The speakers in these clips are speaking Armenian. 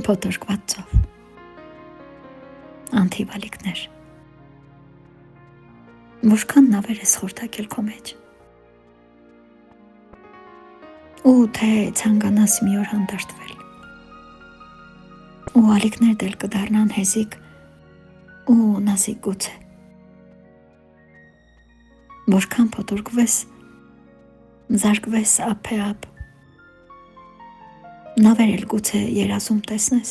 Փոթորկված ծով, անթիվալիկներ, որքան նավեր ես խորտակել քո մեջ, ու թե ցանկանաս մի օր հանդարտվել, ու ալիքներ դել կդառնան հեզիկ ու նազիկ գուցե, որքան փոթորկվես, զարկվես ափե ափ, նավեր էլ գուցե երազում տեսնես,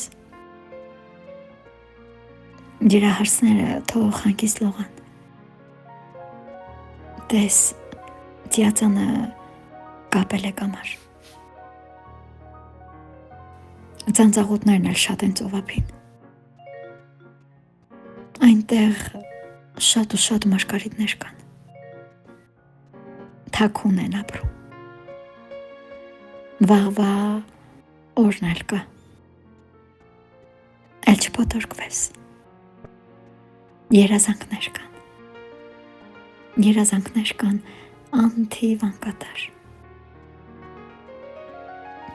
ջրահարսները թող հանգիստ լողան, տես ծիածանը կապել է կամար, ծանծաղուտներն էլ շատ են ծովափին, այնտեղ շատ ու շատ մարգարիտներ կան, թաքուն են ապրում, վաղվա օրն էլ կա, էլ չփոթորկվես, երազանքներ կան անթիվ անկատար,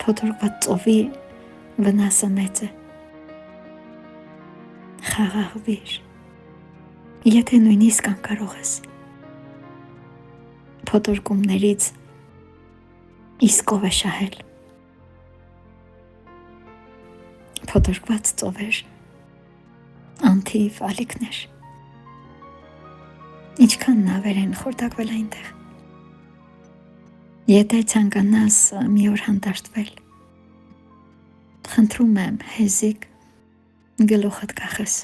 փոթորկված ծովի վնասը մեծ է, խաղաղվիր, եթե նույնիսկ անկարող ես, փոթորկումներից իսկով է շահել, փոթորկված ծովեր, անթիվ ալիքներ, ինչքան նավեր են խորտակվել այնտեղ, եթե ցանկանաս մի օր հանդարտվել, խնդրում եմ հեզիկ գլուխդ կախես,